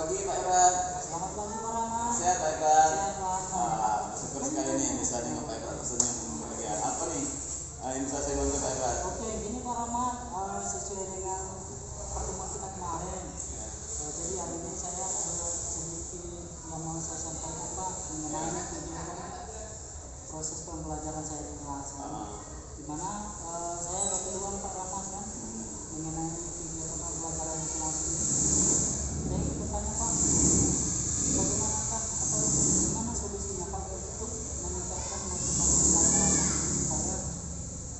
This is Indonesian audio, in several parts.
pagi Pak Efrat. Selamat pagi Pak Rama. Sehat Pak Efrat? Sehat Pak. Syukur sekali nih bisa dengan Pak Efrat pesannya bagian apa nih? Yang bisa saya bantu Pak Efrat? Oke, gini Pak Rama, sesuai dengan pertemuan kita kemarin. Jadi hari ini saya ada sedikit yang mau saya sampaikan Pak mengenai kegiatan proses pembelajaran saya di kelas. Di mana saya ada keluhan Pak Rama kan mengenai kegiatan pembelajaran di kelas ini. Saya ingin bertanya Pak, bagaimanakah atau bagaimana solusinya Pak untuk meningkatkan motivasi pelajaran supaya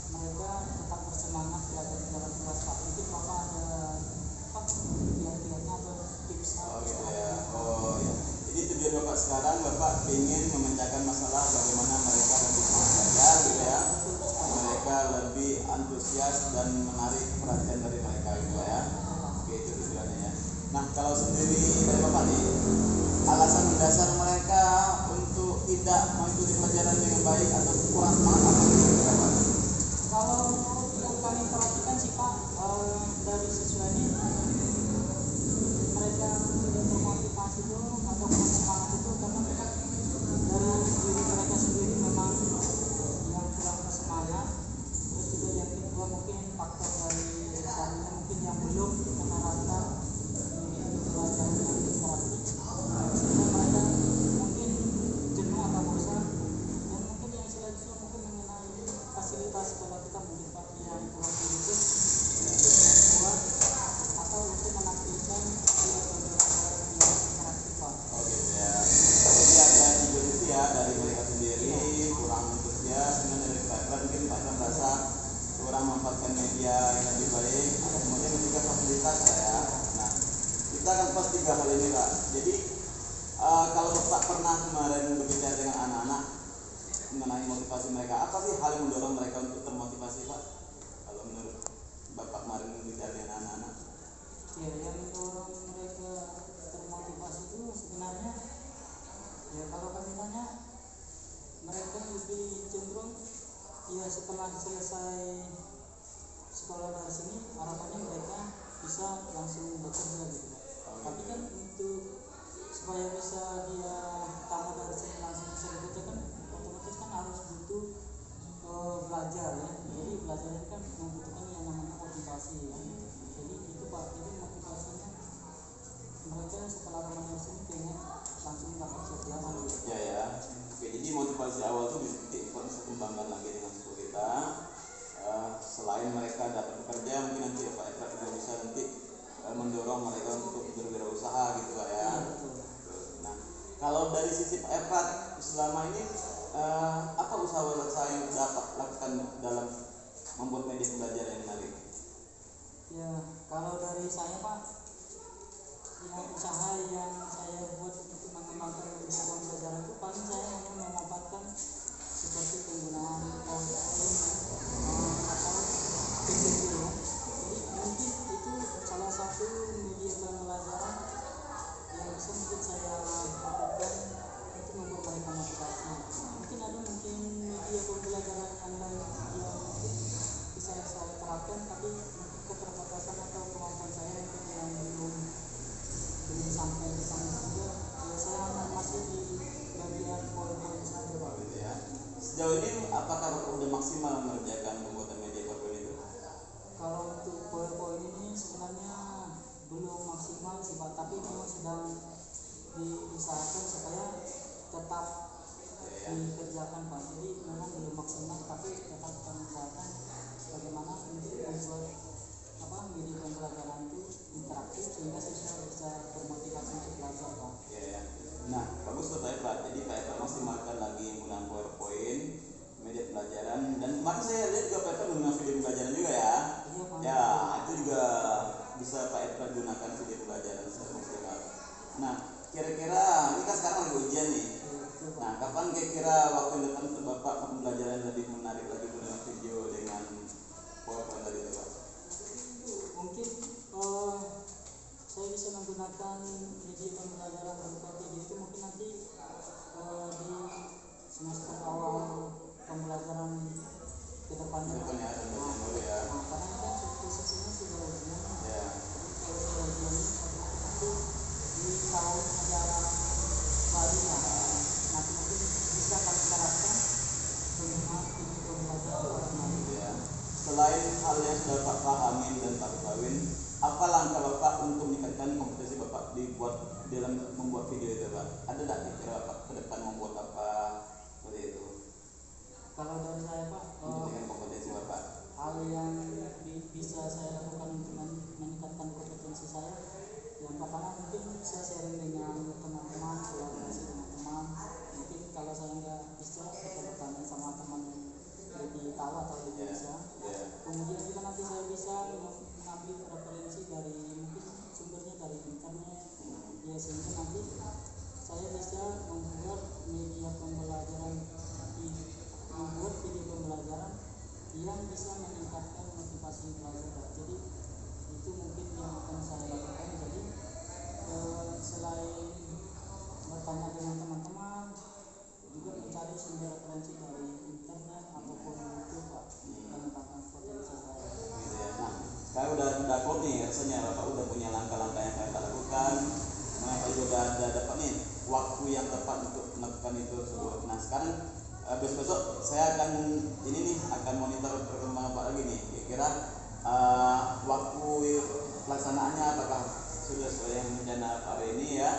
mereka tetap bersemangat belajar di dalam kelas Pak? Mungkin Bapak ada Pak kiat-kiatnya atau tips? Oh gitu ya. Oh ya. Jadi tujuan Bapak sekarang Bapak ingin memecahkan masalah bagaimana mereka lebih semangat belajar gitu ya. Mereka lebih antusias dan menarik perhatian dari mereka gitu ya. Oke, itu tujuannya ya. Nah kalau sendiri dari Bapak nih, alasan mendasar mereka untuk tidak mengikuti pelajaran dengan baik atau kurang semangat apa Bapak? Kalau yang kami perhatikan sih Pak, dari siswa ini mereka tidak termotivasi itu atau kurang semangat itu karena dari diri mereka sendiri memang yang kurang bersemangat. Terus juga yang kedua mungkin faktor dari besarnya mungkin yang belum menerapkan untuk belajar yang interaktif, sehingga mereka mungkin jenuh atau bosan. Dan mungkin yang selanjutnya mungkin mengenai fasilitas sekolah kita mungkin Pak yang kurang mendukung untuk membuat atau untuk menampilkan pembelajaran yang interaktif Pak. Oh gitu ya. Jadi ada tiga itu ya dari mereka sendiri kurang antusias, kemudian dari Pak Efrat mungkin Pak Efrat merasa kurang memanfaatkan media yang lebih baik, kemudian juga fasilitas ya. Nah kita akan bahas tiga hal ini Pak. Jadi kalau Bapak pernah kemarin berbicara dengan anak-anak mengenai motivasi mereka, apa sih hal yang mendorong mereka untuk termotivasi Pak? Kalau menurut Bapak kemarin berbicara dengan anak-anak? Ya, yang mendorong mereka termotivasi itu sebenarnya ya kalau kami tanya mereka lebih cenderung ya setelah selesai sekolah dari sini harapannya mereka bisa langsung bekerja gitu Pak. Tapi kan untuk supaya bisa dia tamat dari sini langsung bisa bekerja kan otomatis kan harus butuh belajar ya. Jadi belajar ini kan membutuhkan yang namanya motivasi ya. Jadi itu Pak, jadi motivasinya mereka setelah tamat dari sini pengen langsung dapat kerjaan gitu. Ya. Oke, jadi motivasi awal itu bisa kembangkan lagi dengan siswa kita. Selain mereka dapat bekerja, mungkin nanti Pak Efrat juga bisa nanti mendorong mereka untuk berwirausaha gitu Pak ya. Nah, kalau dari sisi Pak Efrat selama ini apa usaha-usaha yang dapat lakukan dalam membuat media pembelajaran yang menarik? Ya, kalau dari saya Pak, yang usaha yang saya buat untuk mengembangkan media pembelajaran itu paling saya hanya memanfaatkan seperti penggunaan PowerPoint atau PPT ya. Jadi mungkin itu salah satu media pembelajaran yang bisa mungkin saya lakukan untuk membuat mereka motivasi. Mungkin ada mungkin media pembelajaran yang lain yang mungkin bisa saya terapkan, tapi keterbatasan atau kemampuan saya mungkin yang belum sampai ke sana juga. Ya saya masih di bagian PowerPoint saja Pak. Ya. Sejauh ini apakah Bapak sudah maksimal mengerjakan pembuatan media PowerPoint itu? Kalau untuk PowerPoint ini sebenarnya belum maksimal sih Pak, tapi memang sedang diusahakan supaya tetap dikerjakan Pak. Jadi memang belum maksimal, tapi tetap kita usahakan bagaimana untuk membuat media pembelajaran itu interaktif sehingga siswa bisa bermotivasi untuk belajar Pak. Ya. Nah, bagus tuh Pak Efrat. Jadi Pak Efrat maksimalkan lagi penggunaan PowerPoint, media pembelajaran, dan kemarin saya lihat juga Pak Efrat menggunakan video pembelajaran juga ya. Iya Pak. Ya, itu juga bisa Pak Efrat gunakan video pembelajaran secara maksimal. Nah, kira-kira ini kan sekarang lagi ujian nih. Nah, kapan kira-kira waktu yang depan untuk Bapak pembelajaran lebih menarik lagi dengan video dengan PowerPoint tadi itu Pak? Mungkin saya bisa menggunakan media pembelajaran berupa video itu mungkin nanti di semester awal pembelajaran ke depannya. Ya. Nah, karena kan posisinya sudah ujian. Ya. Jadi kalau sudah ujian ini nanti di tahap dibuat dalam membuat video itu Pak? Ada nggak kira Pak ke depan membuat apa seperti itu? Kalau dari saya Pak, Untuk dengan kompetensi Bapak. hal yang bisa saya lakukan untuk meningkatkan kompetensi saya, yang pertama mungkin saya sharing dengan teman-teman, kolaborasi dengan teman. Mungkin kalau saya nggak bisa, kita bertanya sama teman yang lebih tahu atau lebih bisa. Kemudian juga nanti saya bisa mengambil referensi dari mungkin sumbernya dari internet, ya sehingga nanti saya bisa membuat media pembelajaran, membuat video pembelajaran yang bisa meningkatkan motivasi belajar. Jadi itu mungkin yang akan saya lakukan. Jadi selain bertanya dengan teman-teman, juga mencari sumber referensi dari internet ataupun YouTube Pak, meningkatkan potensi saya. Nah, sekarang udah klop nih rasanya Bapak udah punya langkah-langkah yang Bapak lakukan. Bapak juga ada dapat nih waktu yang tepat untuk melakukan itu tersebut. Nah sekarang besok saya akan akan monitor perkembangan Pak lagi nih. Kira-kira waktu pelaksanaannya apakah sudah sesuai yang rencana Pak ini ya.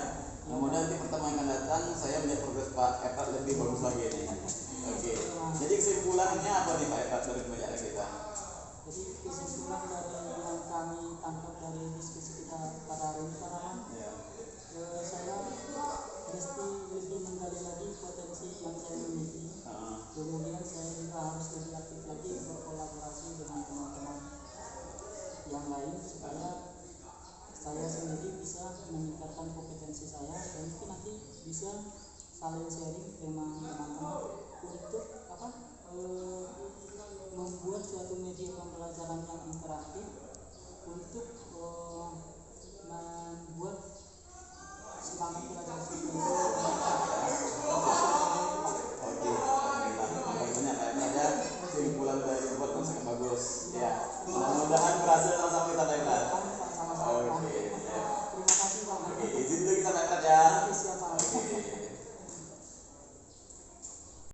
Kemudian nanti pertemuan yang akan datang saya melihat progres Pak Epat lebih bagus lagi nih. Oke. Jadi kesimpulannya apa nih Pak Epat dari pembicaraan kita? Jadi kesimpulan dari yang kami tangkap dari diskusi kita pada hari ini Pak Rahman, saya mesti lebih menggali lagi potensi yang saya miliki. Kemudian saya juga harus lebih aktif lagi berkolaborasi dengan teman-teman yang lain supaya saya sendiri bisa meningkatkan kompetensi saya dan mungkin nanti bisa saling sharing dengan teman-teman untuk membuat suatu media pembelajaran yang interaktif untuk membuat semangat belajar siswa itu meningkat. Banyak aja kesimpulan dari buat sangat bagus ya. Mudah-mudahan berhasil sama-sama kita Pak.